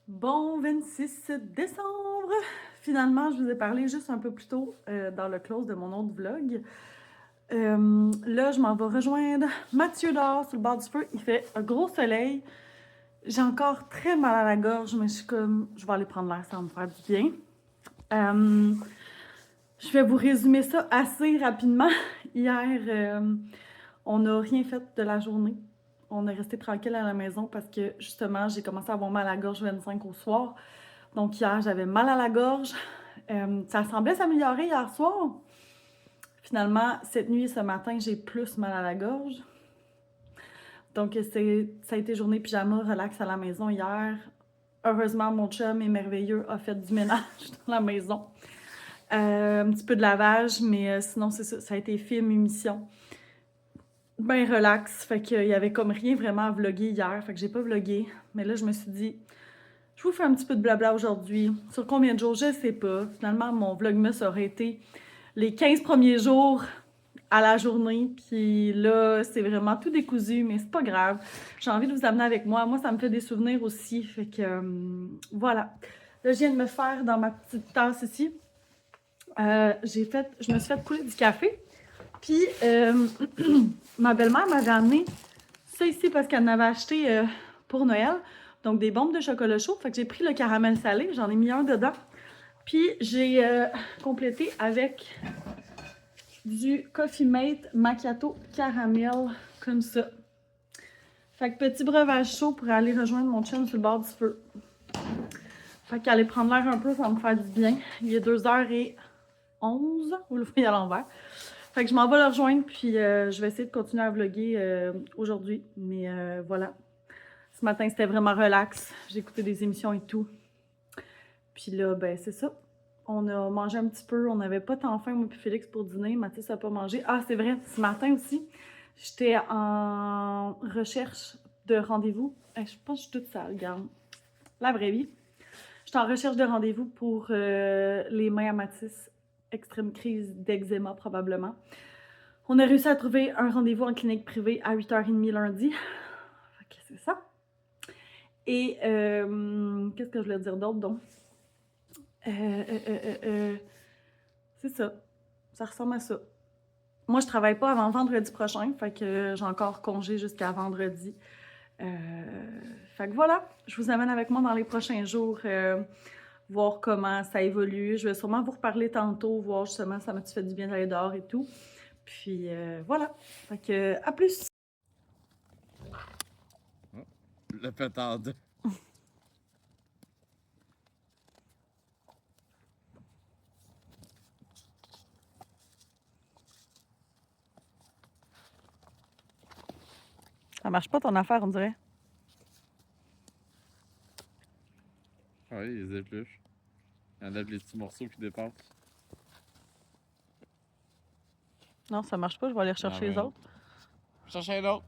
Bon 26 décembre! Finalement, je vous ai parlé juste un peu plus tôt dans le close de mon autre vlog. Là, je m'en vais rejoindre Mathieu dehors sur le bord du feu. Il fait un gros soleil. J'ai encore très mal à la gorge, mais je suis comme, je vais aller prendre l'air, ça va me faire du bien. Je vais vous résumer ça assez rapidement. Hier, on n'a rien fait de la journée. On est resté tranquille à la maison parce que justement, j'ai commencé à avoir mal à la gorge 25 au soir. Donc hier, j'avais mal à la gorge. Ça semblait s'améliorer hier soir. Finalement, cette nuit et ce matin, j'ai plus mal à la gorge. Donc ça a été journée pyjama, relax à la maison hier. Heureusement, mon chum est merveilleux, a fait du ménage dans la maison. Un petit peu de lavage, mais sinon, c'est ça. Ça a été film, émission. Ben relax. Fait qu'il y avait comme rien vraiment à vlogger hier. Fait que j'ai pas vlogué. Mais là, je me suis dit, je vous fais un petit peu de blabla aujourd'hui. Sur combien de jours, je sais pas. Finalement, mon vlogmas aurait été les 15 premiers jours à la journée. Puis là, c'est vraiment tout décousu, mais c'est pas grave. J'ai envie de vous amener avec moi. Moi, ça me fait des souvenirs aussi. Fait que voilà. Là, je viens de me faire dans ma petite tasse ici. Je me suis fait couler du café. Puis ma belle-mère m'avait amené ça ici parce qu'elle en avait acheté pour Noël. Donc des bombes de chocolat chaud. Fait que j'ai pris le caramel salé, j'en ai mis un dedans. Puis j'ai complété avec du Coffee Mate Macchiato Caramel, comme ça. Fait que petit breuvage chaud pour aller rejoindre mon chum sur le bord du feu. Fait qu'aller prendre l'air un peu, ça va me faire du bien. Il est 2h11, vous le voyez à l'envers. Fait que je m'en vais le rejoindre, puis je vais essayer de continuer à vlogger aujourd'hui. Mais voilà. Ce matin, c'était vraiment relax. J'ai écouté des émissions et tout. Puis là, ben c'est ça. On a mangé un petit peu. On n'avait pas tant faim, moi puis Félix, pour dîner. Mathis n'a pas mangé. Ah, c'est vrai, ce matin aussi, j'étais en recherche de rendez-vous. Je pense que je suis toute sale, regarde. La vraie vie. J'étais en recherche de rendez-vous pour les mains à Mathis. Extrême crise d'eczéma, probablement. On a réussi à trouver un rendez-vous en clinique privée à 8h30 lundi. Fait que c'est ça. Et qu'est-ce que je voulais dire d'autre, donc? C'est ça. Ça ressemble à ça. Moi, je travaille pas avant vendredi prochain, fait que j'ai encore congé jusqu'à vendredi. Fait que voilà, je vous amène avec moi dans les prochains jours, voir comment ça évolue. Je vais sûrement vous reparler tantôt, voir justement ça m'a-tu fait du bien d'aller dehors et tout. Puis voilà. Fait que à plus! Le pétard de. Ça marche pas ton affaire, on dirait. Oui, ils épluchent. Ils enlèvent les petits morceaux qui dépassent. Non, ça marche pas, je vais aller rechercher les autres. Cherche un autre.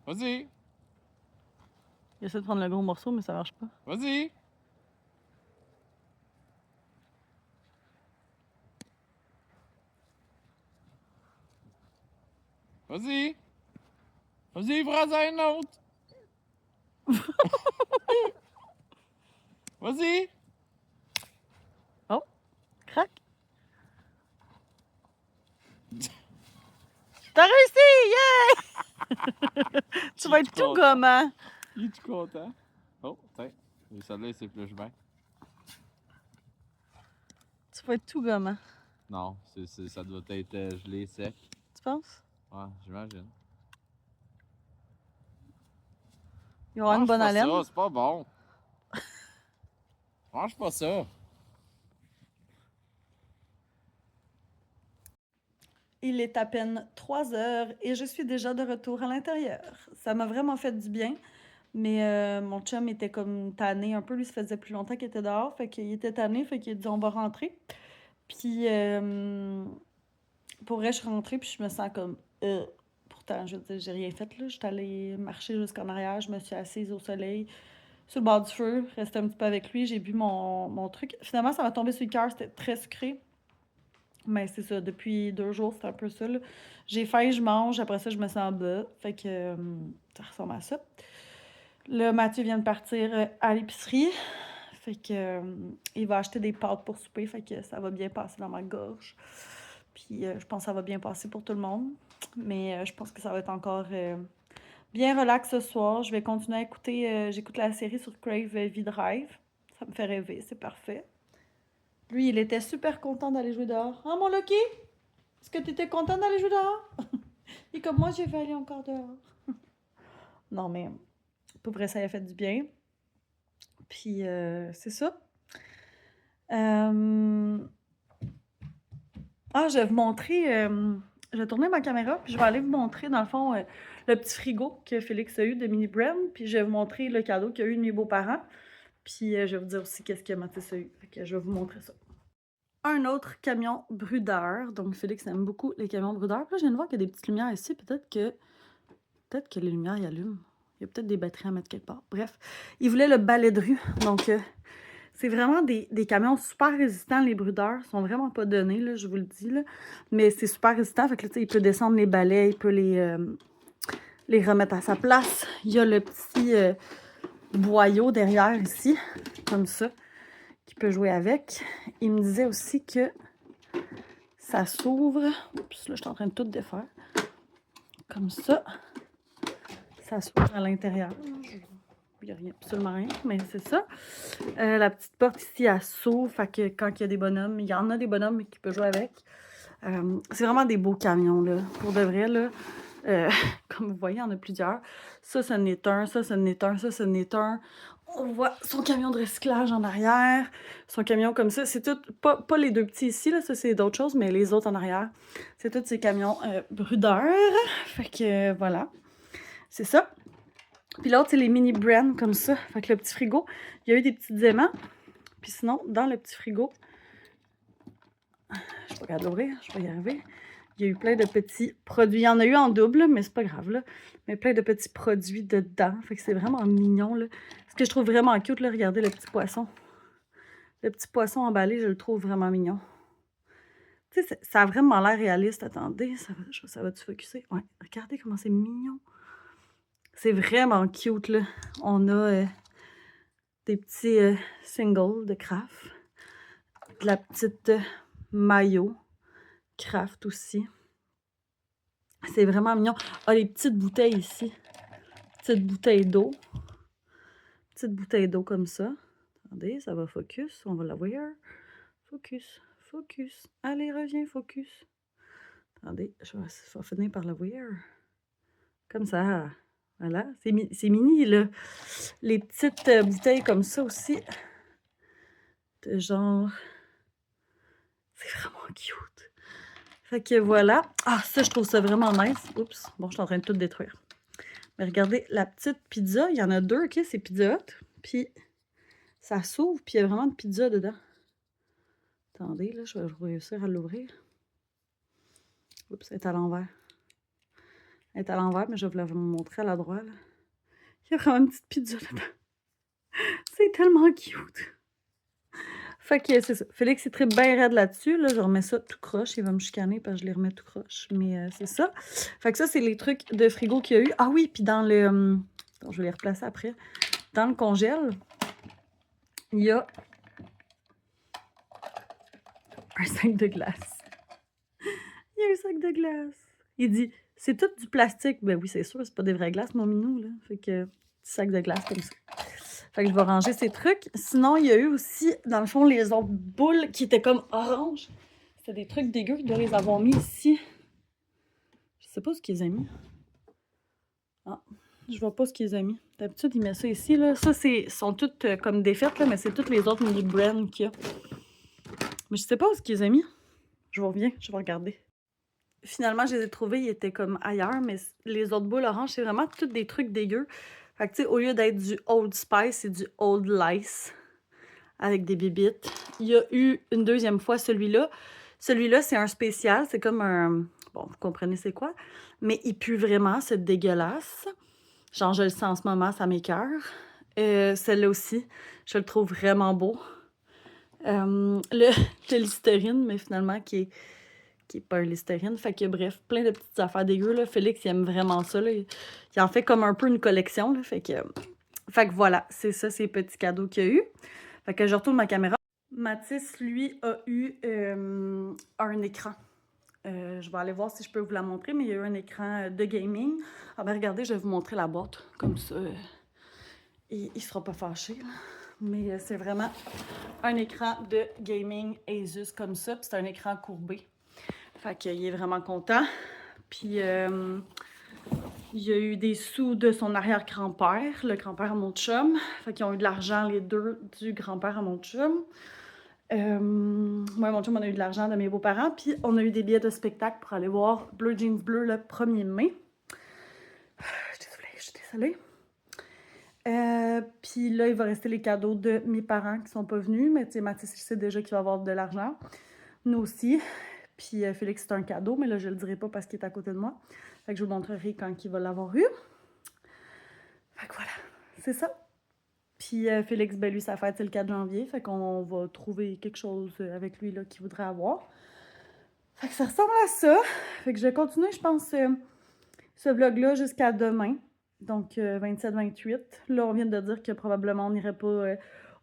Vas-y, J'essaie de prendre le gros morceau, mais ça marche pas. vas-y. Vas-y. Vas-y, prends un autre. Vas-y. Oh! Crac! T'as réussi! Yeah! Tu vas être tout gommant! Il est tout content. Oh, tiens. Celle-là, il s'épluche bien. Tu vas être tout gommant. Non, ça doit être gelé, sec. Tu penses? Ouais, j'imagine. Il va avoir une Mange bonne pas haleine. ça, c'est pas bon. Mange pas ça. Il est à peine 3h et je suis déjà de retour à l'intérieur. Ça m'a vraiment fait du bien, mais mon chum était comme tanné un peu. Lui, ça faisait plus longtemps qu'il était dehors, fait qu'il était tanné, fait qu'il a dit on va rentrer. Puis pour vrai, je suis rentrée, puis je me sens comme pourtant, je veux dire, j'ai rien fait là. Je suis allée marcher jusqu'en arrière, je me suis assise au soleil, sur le bord du feu, rester un petit peu avec lui. J'ai bu mon truc. Finalement, ça m'a tombé sur le cœur, c'était très sucré. Mais c'est ça, depuis 2 jours, c'est un peu ça, là. J'ai faim, je mange, après ça, je me sens bas. Fait que ça ressemble à ça. Là, Mathieu vient de partir à l'épicerie. Fait que il va acheter des pâtes pour souper. Fait que ça va bien passer dans ma gorge. Puis je pense que ça va bien passer pour tout le monde. Mais je pense que ça va être encore bien relax ce soir. Je vais continuer à écouter. J'écoute la série sur Crave V-Drive. Ça me fait rêver, c'est parfait. Lui, il était super content d'aller jouer dehors. Ah, mon Lucky? Est-ce que tu étais content d'aller jouer dehors? Et comme moi, j'ai vais aller encore dehors. Non, mais pour vrai, ça a fait du bien. Puis, c'est ça. Je vais vous montrer. Je vais tourner ma caméra, puis je vais aller vous montrer, dans le fond, le petit frigo que Félix a eu de Mini Brand. Puis, je vais vous montrer le cadeau qu'il a eu de mes beaux-parents. Puis, je vais vous dire aussi qu'est-ce que Mathis a eu. Fait que je vais vous montrer ça. Un autre camion brudeur. Donc, Félix aime beaucoup les camions brudeurs. Puis là, je viens de voir qu'il y a des petites lumières ici. Peut-être que les lumières y allument. Il y a peut-être des batteries à mettre quelque part. Bref, il voulait le balai de rue. Donc, c'est vraiment des camions super résistants. Les brudeurs sont vraiment pas donnés, là, je vous le dis. Là. Mais c'est super résistant. Fait que là, il peut descendre les balais, il peut les remettre à sa place. Il y a le petit boyau derrière ici, comme ça, qu'il peut jouer avec. Il me disait aussi que ça s'ouvre. Oups, là, je suis en train de tout défaire. Comme ça. Ça s'ouvre à l'intérieur. Il n'y a rien, absolument rien, mais c'est ça. La petite porte ici, elle s'ouvre. Fait que quand il y a des bonhommes, il y en a des bonhommes qui peuvent jouer avec. C'est vraiment des beaux camions, là. Pour de vrai, là. Comme vous voyez, il y en a plusieurs. Ça, ce n'est un. Ça, ce n'est un. Ça, ce n'est un. On voit son camion de recyclage en arrière. Son camion comme ça. C'est tout. Pas les deux petits ici, là. Ça, c'est d'autres choses, mais les autres en arrière. C'est tous ces camions brudeurs. Fait que voilà. C'est ça. Puis l'autre, c'est les mini brands comme ça. Fait que le petit frigo, il y a eu des petits aimants. Puis sinon, dans le petit frigo, je suis pas capable d'ouvrir, je vais y arriver. Il y a eu plein de petits produits. Il y en a eu en double, mais c'est pas grave, là. Mais plein de petits produits dedans. Fait que c'est vraiment mignon, là. Ce que je trouve vraiment cute, là, regardez le petit poisson. Le petit poisson emballé, je le trouve vraiment mignon. Tu sais, ça a vraiment l'air réaliste. Attendez, ça va-tu focusser? Ouais, regardez comment c'est mignon. C'est vraiment cute, là. On a des petits singles de craft. De la petite maillot craft aussi. C'est vraiment mignon. Ah, les petites bouteilles ici. Petite bouteille d'eau. Petite bouteille d'eau comme ça. Attendez, ça va focus. On va la voir. Focus, focus. Allez, reviens, focus. Attendez, je vais finir par la voir. Comme ça. Voilà. C'est mini, là. Les petites bouteilles comme ça aussi. De genre... C'est vraiment cute. Fait que voilà. Ah, ça, je trouve ça vraiment nice. Oups. Bon, je suis en train de tout détruire. Mais regardez, la petite pizza, il y en a deux, OK? C'est Pizza Hut. Puis, ça s'ouvre, puis il y a vraiment de pizza dedans. Attendez, là, je vais réussir à l'ouvrir. Oups, elle est à l'envers. Elle est à l'envers, mais je vais vous montrer à la droite. Là. Il y a vraiment une petite pizza dedans. C'est tellement cute. Fait que c'est ça. Félix est très bien raide là-dessus. Là, je remets ça tout croche. Il va me chicaner parce que je les remets tout croche. Mais c'est ça. Fait que ça, c'est les trucs de frigo qu'il y a eu. Ah oui, puis dans le... je vais les replacer après. Dans le congèle, il y a un sac de glace. Il y a un sac de glace. Il dit, c'est tout du plastique. Ben oui, c'est sûr, c'est pas des vraies glaces, mon minou, là. Fait que, petit sac de glace comme ça. Fait que je vais ranger ces trucs. Sinon, il y a eu aussi, dans le fond, les autres boules qui étaient comme orange. C'était des trucs dégueux. Il doit les avoir mis ici. Je sais pas ce qu'ils ont mis. Ah, je vois pas ce qu'ils ont mis. D'habitude, il met ça ici, là. Ça, sont toutes comme défaites, là, mais c'est toutes les autres mini brands qu'il y a. Mais je sais pas où ce qu'ils ont mis. Je reviens, je vais regarder. Finalement, je les ai trouvés, ils étaient comme ailleurs, mais les autres boules oranges, c'est vraiment toutes des trucs dégueux. Fait que, tu sais, au lieu d'être du Old Spice, c'est du Old Lice avec des bébites. Il y a eu une deuxième fois celui-là. Celui-là, c'est un spécial. C'est comme un... Bon, vous comprenez c'est quoi. Mais il pue vraiment, c'est dégueulasse. Genre, je le sens en ce moment, ça m'écoeure. Celle-là aussi, je le trouve vraiment beau. Le Listerine, mais finalement, qui est pas un Listerine. Fait que bref, plein de petites affaires dégueu. Là. Félix, il aime vraiment ça. Là. Il en fait comme un peu une collection. Là. Fait que Fait que voilà, c'est ça, ces petits cadeaux qu'il y a eu. Fait que je retourne ma caméra. Mathis, lui, a eu un écran. Je vais aller voir si je peux vous la montrer, mais il y a eu un écran de gaming. Ah ben regardez, je vais vous montrer la boîte, comme ça, il sera pas fâché, là. Mais c'est vraiment un écran de gaming Asus comme ça, puis c'est un écran courbé. Fait qu'il est vraiment content. Puis il y a eu des sous de son arrière-grand-père, le grand-père à mon chum. Fait qu'ils ont eu de l'argent, les deux, du grand-père à mon chum. Moi et mon chum, on a eu de l'argent de mes beaux-parents. Puis on a eu des billets de spectacle pour aller voir Bleu Jeans Bleu le 1er mai. Je suis désolée. Puis là, il va rester les cadeaux de mes parents qui sont pas venus. Mais tu sais, Mathis, il sait déjà qu'il va avoir de l'argent. Nous aussi. Puis Félix, c'est un cadeau, mais là, je le dirai pas parce qu'il est à côté de moi. Fait que je vous montrerai quand il va l'avoir eu. Fait que voilà, c'est ça. Puis Félix, ben lui, sa fête, c'est le 4 janvier. Fait qu'on va trouver quelque chose avec lui là qu'il voudrait avoir. Fait que ça ressemble à ça. Fait que je vais continuer, je pense, ce vlog-là jusqu'à demain. Donc 27-28. Là, on vient de dire que probablement on n'irait pas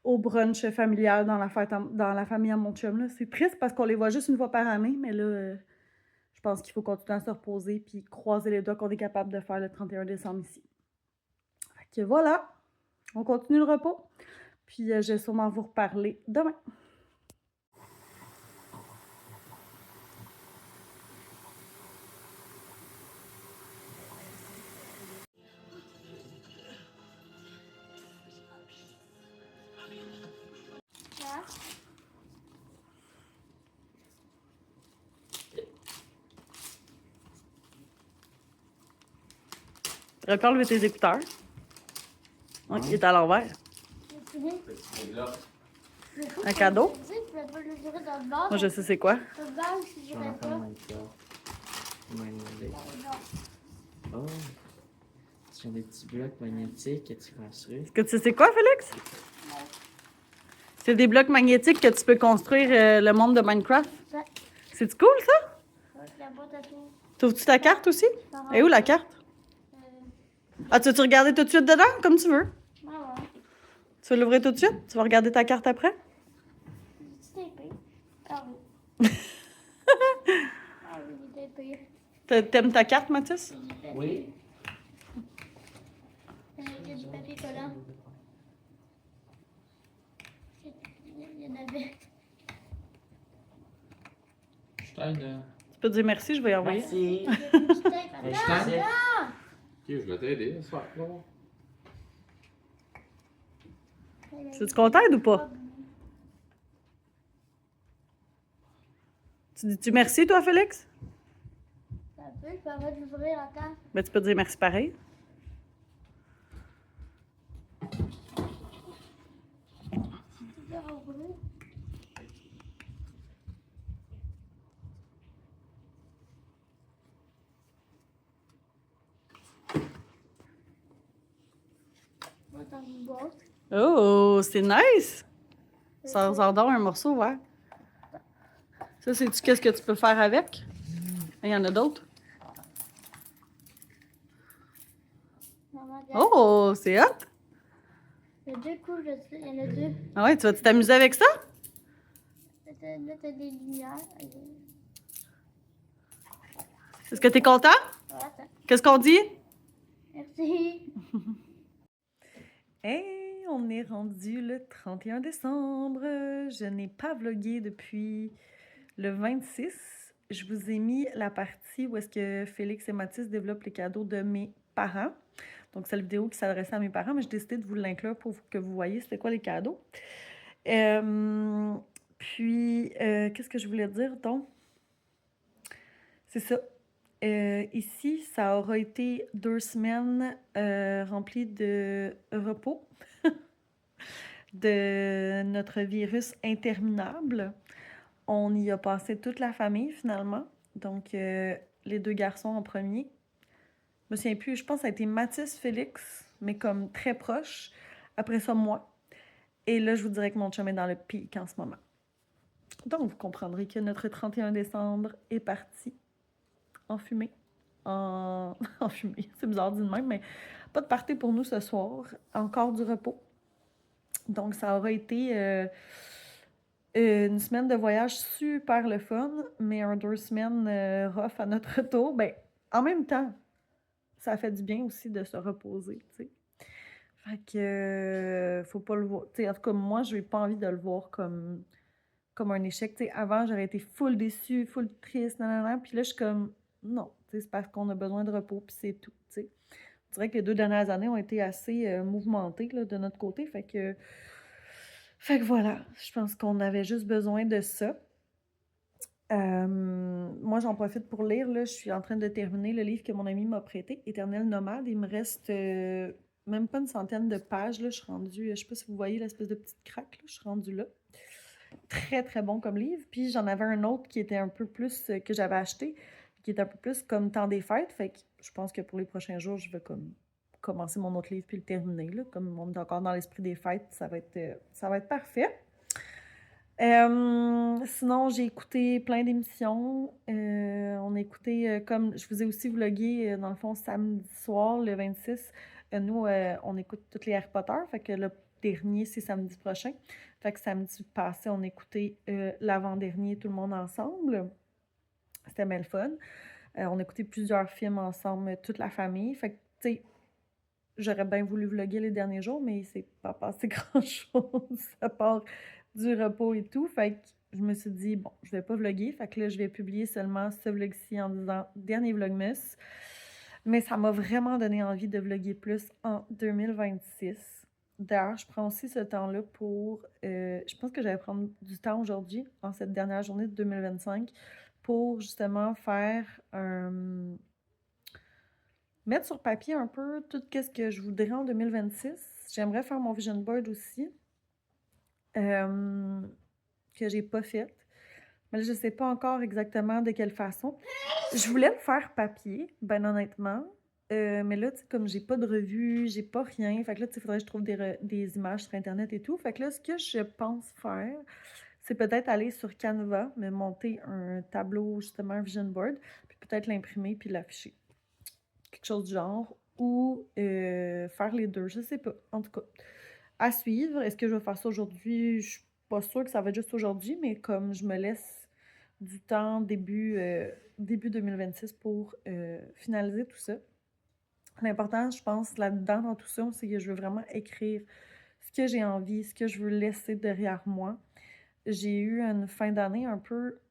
au brunch familial dans la famille à mon chum. C'est triste parce qu'on les voit juste une fois par année, mais là, je pense qu'il faut continuer à se reposer puis croiser les doigts qu'on est capable de faire le 31 décembre ici. Fait que voilà, on continue le repos. Puis je vais sûrement vous reparler demain. Tu aurais pu enlever tes écouteurs. Ouais, il est à l'envers. Un cadeau? Moi, je sais c'est quoi. Oh, ce sont des petits blocs magnétiques que tu construis. Est-ce que tu sais c'est quoi, Félix? C'est des blocs magnétiques que tu peux construire le monde de Minecraft. Ouais. C'est cool, ça? La boîte à tout. Trouves-tu ta carte aussi? Et où la carte? Ah, tu veux-tu regarder tout de suite dedans, comme tu veux? Ouais. Tu veux l'ouvrir tout de suite? Tu vas regarder ta carte après? C'est épais. Ah oui. Ah oui, il est épais. T'aimes ta carte, Mathis? Oui. Il y a du papier collant. Il y en avait. Je t'aide. Tu peux dire merci, je vais y envoyer. Merci. Il y a du tape. Je Attends, t'aide. attends. Ok, je vais t'aider ce soir. Bon. Tu veux qu'on t'aide ou pas? Tu dis-tu merci, toi, Félix? Ça peut, je peux avoir d'ouvrir la carte. Ben, tu peux dire merci pareil. Tu peux rouvrir. Moi, dans une boîte. Oh, c'est nice! Ça donne un morceau, ouais. Ça, sais-tu qu'est-ce que tu peux faire avec? Il y en a d'autres. Maman, regarde. Oh, c'est hot! Il y a deux couches de ça. Il y en a deux. Ah ouais, tu vas t'amuser avec ça? Là, t'as des lumières. Est-ce que t'es content? Voilà, ça. Qu'est-ce qu'on dit? Merci. Hey, on est rendu le 31 décembre. Je n'ai pas vlogué depuis le 26. Je vous ai mis la partie où est-ce que Félix et Mathis développent les cadeaux de mes parents. Donc, c'est la vidéo qui s'adressait à mes parents, mais j'ai décidé de vous l'inclure pour que vous voyez c'était quoi les cadeaux. Qu'est-ce que je voulais dire, donc? C'est ça. Ici, ça aura été 2 semaines remplies de repos de notre virus interminable. On y a passé toute la famille, finalement. Donc, les 2 garçons en premier. Je me souviens plus, je pense que ça a été Mathis, Félix, mais comme très proche. Après ça, moi. Et là, je vous dirais que mon chum est dans le pic en ce moment. Donc, vous comprendrez que notre 31 décembre est parti en fumée. En fumée, c'est bizarre dit de même, mais Pas de party pour nous ce soir, encore du repos. Donc, ça aura été une semaine de voyage super le fun, mais 2 semaines rough à notre retour. Ben, en même temps, ça fait du bien aussi de se reposer, tu sais. Fait que, faut pas le voir. Tu sais, en tout cas, moi, je n'ai pas envie de le voir comme un échec. Tu sais, avant, j'aurais été full déçue, full triste, nanana. Puis là, je suis comme, non, tu sais, c'est parce qu'on a besoin de repos, puis c'est tout, tu sais. Je dirais que les 2 dernières années ont été assez mouvementées là, de notre côté. Fait que voilà, je pense qu'on avait juste besoin de ça. Moi, j'en profite pour lire. Là, je suis en train de terminer le livre que mon ami m'a prêté, Éternel nomade. Il me reste même pas une centaine de pages. Là. Je suis rendue, je sais pas si vous voyez l'espèce de petite craque, là, je suis rendue là. Très, très bon comme livre. Puis j'en avais un autre qui était un peu plus, que j'avais acheté, qui est un peu plus comme Temps des fêtes. Fait que je pense que pour les prochains jours, je vais comme commencer mon autre livre puis le terminer. Là. Comme on est encore dans l'esprit des fêtes, ça va être parfait. Sinon, j'ai écouté plein d'émissions. On a écouté, comme je vous ai aussi vlogué, dans le fond, samedi soir, le 26. Nous, on écoute tous les Harry Potter. Fait que le dernier, c'est samedi prochain. Fait que samedi passé, on a écouté l'avant-dernier, tout le monde ensemble. C'était bien le fun. On a écouté plusieurs films ensemble, toute la famille. Fait que, tu sais, j'aurais bien voulu vlogger les derniers jours, mais c'est pas passé grand-chose à part du repos et tout. Fait que je me suis dit, bon, je vais pas vlogger. Fait que là, je vais publier seulement ce vlog-ci en disant dernier vlogmas. Mais ça m'a vraiment donné envie de vlogger plus en 2026. D'ailleurs, je prends aussi ce temps-là pour... je pense que j'allais prendre du temps aujourd'hui, en cette dernière journée de 2025, pour justement faire un... mettre sur papier un peu tout ce que je voudrais en 2026. J'aimerais faire mon vision board aussi, que j'ai pas fait. Mais là, je sais pas encore exactement de quelle façon. Je voulais le faire papier, ben honnêtement. Mais là, tu sais, comme j'ai pas de revue, j'ai pas rien, fait que là, tu sais, faudrait que je trouve des images sur Internet et tout. Fait que là, ce que je pense faire, c'est peut-être aller sur Canva, me monter un tableau, justement, un vision board, puis peut-être l'imprimer puis l'afficher. Quelque chose du genre. Ou faire les deux, je sais pas. En tout cas, à suivre. Est-ce que je vais faire ça aujourd'hui? Je suis pas sûre que ça va être juste aujourd'hui, mais comme je me laisse du temps début 2026 pour finaliser tout ça. L'important, je pense, là-dedans, dans tout ça, c'est que je veux vraiment écrire ce que j'ai envie, ce que je veux laisser derrière moi. J'ai eu une fin d'année un peu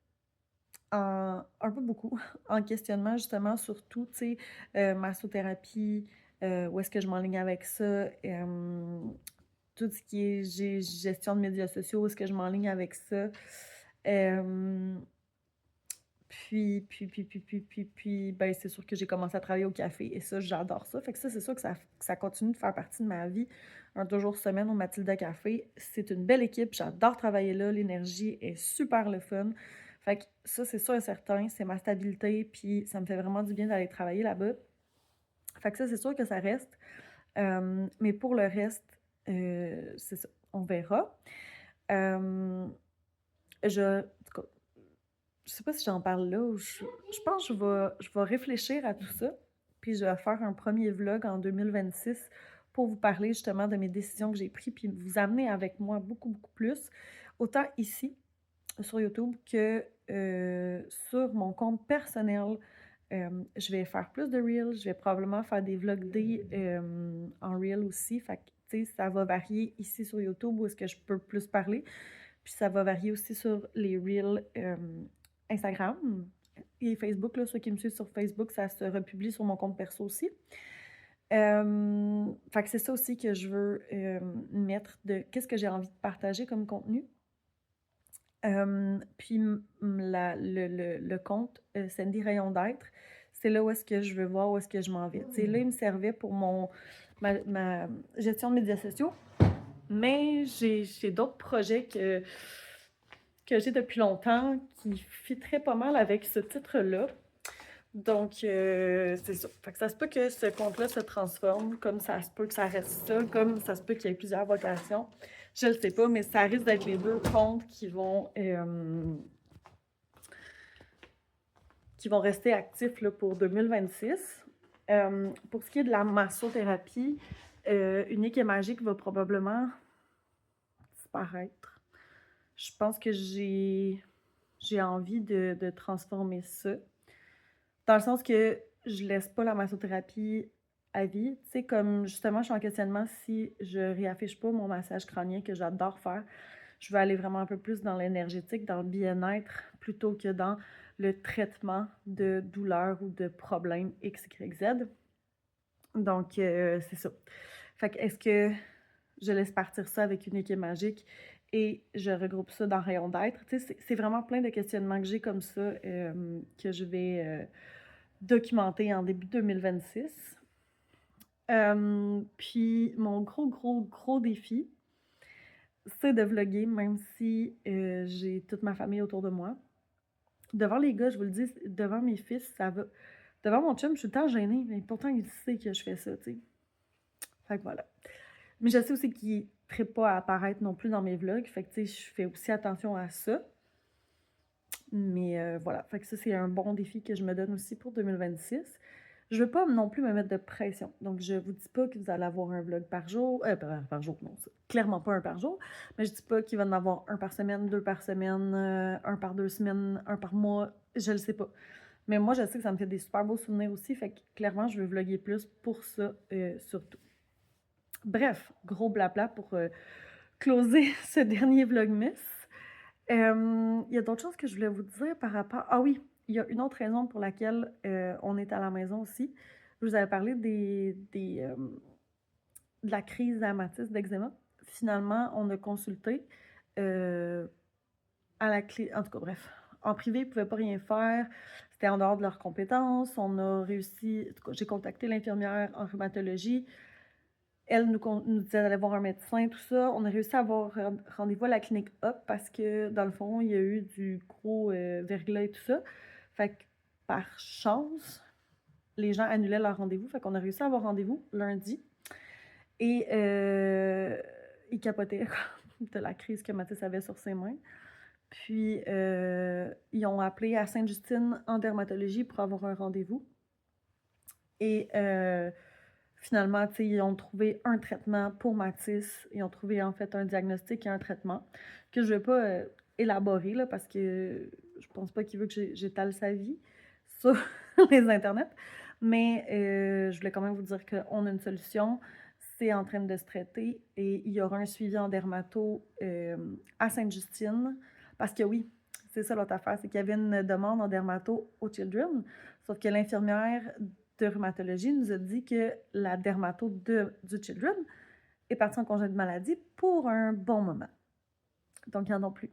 beaucoup, en questionnement justement sur tout, tu sais, massothérapie, où est-ce que je m'enligne avec ça, tout ce qui est gestion de médias sociaux, où est-ce que je m'enligne avec ça. Puis, ben, c'est sûr que j'ai commencé à travailler au café et ça, j'adore ça. Fait que ça, c'est sûr que ça continue de faire partie de ma vie. Un 2 jours semaine au Mathilda Café. C'est une belle équipe, j'adore travailler là, l'énergie est super le fun. Fait que ça, c'est sûr et certain, c'est ma stabilité, puis ça me fait vraiment du bien d'aller travailler là-bas. Fait que ça, c'est sûr que ça reste. Mais pour le reste, c'est ça, on verra. En tout cas, je sais pas si j'en parle là ou je pense que je vais réfléchir à tout ça, puis je vais faire un premier vlog en 2026 pour vous parler justement de mes décisions que j'ai prises, puis vous amener avec moi beaucoup, beaucoup plus, autant ici, sur YouTube, que sur mon compte personnel. Je vais faire plus de Reels, je vais probablement faire des vlogs en Reel aussi, fait que, tu sais, ça va varier ici sur YouTube où est-ce que je peux plus parler, puis ça va varier aussi sur les Reels Instagram et Facebook, là, ceux qui me suivent sur Facebook, ça se republie sur mon compte perso aussi. Fait que c'est ça aussi que je veux mettre de qu'est-ce que j'ai envie de partager comme contenu. Puis le compte Sandy Rayon d'être, c'est là où est-ce que je veux voir où est-ce que je m'en vais. Tu sais, là, il me servait pour ma gestion de médias sociaux, mais j'ai d'autres projets que j'ai depuis longtemps qui fitteraient pas mal avec ce titre-là. Donc, c'est ça. Fait que ça se peut que ce compte-là se transforme, comme ça se peut que ça reste ça, comme ça se peut qu'il y ait plusieurs vocations. Je ne le sais pas, mais ça risque d'être les 2 comptes qui vont rester actifs là, pour 2026. Pour ce qui est de la massothérapie, Unique et Magique va probablement disparaître. Je pense que j'ai envie de transformer ça. Dans le sens que je laisse pas la massothérapie à vie. Tu sais, comme justement, je suis en questionnement si je réaffiche pas mon massage crânien que j'adore faire. Je veux aller vraiment un peu plus dans l'énergétique, dans le bien-être, plutôt que dans le traitement de douleurs ou de problèmes X, Y, Z. Donc, c'est ça. Fait que est-ce que je laisse partir ça avec Unique et Magique et je regroupe ça dans Rayon d'être? Tu sais, c'est vraiment plein de questionnements que j'ai comme ça que je vais documenter en début 2026. Puis mon gros défi, c'est de vlogger, même si j'ai toute ma famille autour de moi. Devant les gars, je vous le dis, devant mes fils, ça va. Devant mon chum, je suis tout le temps gênée, mais pourtant, il sait que je fais ça, tu sais. Fait que voilà. Mais je sais aussi qu'il ne trippe pas à apparaître non plus dans mes vlogs, fait que tu sais, je fais aussi attention à ça. Mais voilà, fait que ça, c'est un bon défi que je me donne aussi pour 2026. Je veux pas non plus me mettre de pression. Donc, je vous dis pas que vous allez avoir un vlog par jour. Par jour, non, c'est clairement pas un par jour. Mais je dis pas qu'il va en avoir un par semaine, deux par semaine, un par 2 semaines, un par mois. Je le sais pas. Mais moi, je sais que ça me fait des super beaux souvenirs aussi. Fait que clairement, je veux vlogger plus pour ça, surtout. Bref, gros blabla pour closer ce dernier vlogmas. Il y a d'autres choses que je voulais vous dire par rapport... Ah oui, il y a une autre raison pour laquelle on est à la maison aussi. Je vous avais parlé de la crise d'amatisme d'eczéma. Finalement, on a consulté à la clé... En tout cas, bref, en privé, ils ne pouvaient pas rien faire. C'était en dehors de leurs compétences. On a réussi... En tout cas, j'ai contacté l'infirmière en rhumatologie. Elle nous disait d'aller voir un médecin, tout ça. On a réussi à avoir rendez-vous à la clinique Up parce que, dans le fond, il y a eu du gros verglas et tout ça. Fait que, par chance, les gens annulaient leur rendez-vous. Fait qu'on a réussi à avoir rendez-vous lundi. Et ils capotaient de la crise que Mathis avait sur ses mains. Puis, ils ont appelé à Sainte-Justine en dermatologie pour avoir un rendez-vous. Et... finalement, ils ont trouvé un traitement pour Mathis. Ils ont trouvé en fait un diagnostic et un traitement que je ne vais pas élaborer là, parce que je pense pas qu'il veut que j'étale sa vie sur les internets. Mais je voulais quand même vous dire qu'on a une solution. C'est en train de se traiter et il y aura un suivi en dermato à Sainte-Justine. Parce que oui, c'est ça l'autre affaire, c'est qu'il y avait une demande en dermato au Children, sauf que l'infirmière de rhumatologie nous a dit que la dermato du Children est partie en congé de maladie pour un bon moment. Donc, il n'y en a plus.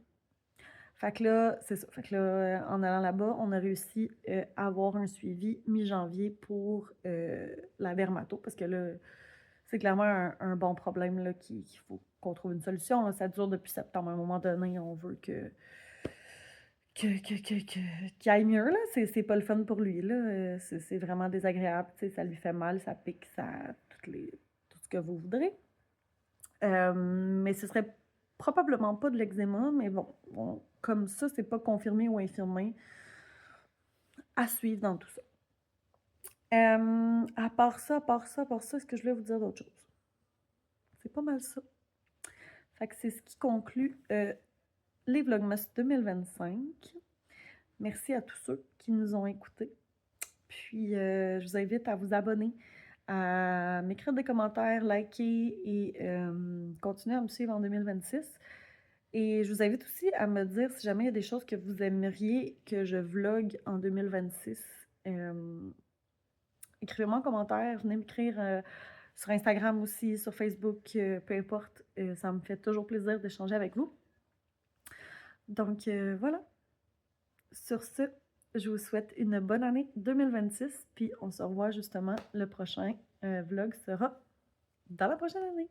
Fait que là, c'est ça. Fait que là, en allant là-bas, on a réussi à avoir un suivi mi-janvier pour la dermato, parce que là, c'est clairement un bon problème là, qu'il faut qu'on trouve une solution. Là. Ça dure depuis septembre. À un moment donné, on veut qu'il aille mieux, là. C'est pas le fun pour lui, là. C'est vraiment désagréable, tu sais, ça lui fait mal, ça pique, tout ce que vous voudrez. Mais ce serait probablement pas de l'eczéma, mais bon, comme ça, c'est pas confirmé ou infirmé. À suivre dans tout ça. À part ça, est-ce que je voulais vous dire d'autres choses? C'est pas mal ça. Fait que c'est ce qui conclut les Vlogmas 2025. Merci à tous ceux qui nous ont écoutés. Puis, je vous invite à vous abonner, à m'écrire des commentaires, liker et continuer à me suivre en 2026. Et je vous invite aussi à me dire si jamais il y a des choses que vous aimeriez que je vlogue en 2026. Écrivez-moi en commentaire, venez m'écrire sur Instagram aussi, sur Facebook, peu importe. Ça me fait toujours plaisir d'échanger avec vous. Donc, voilà. Sur ce, je vous souhaite une bonne année 2026, puis on se revoit justement le prochain vlog sera dans la prochaine année.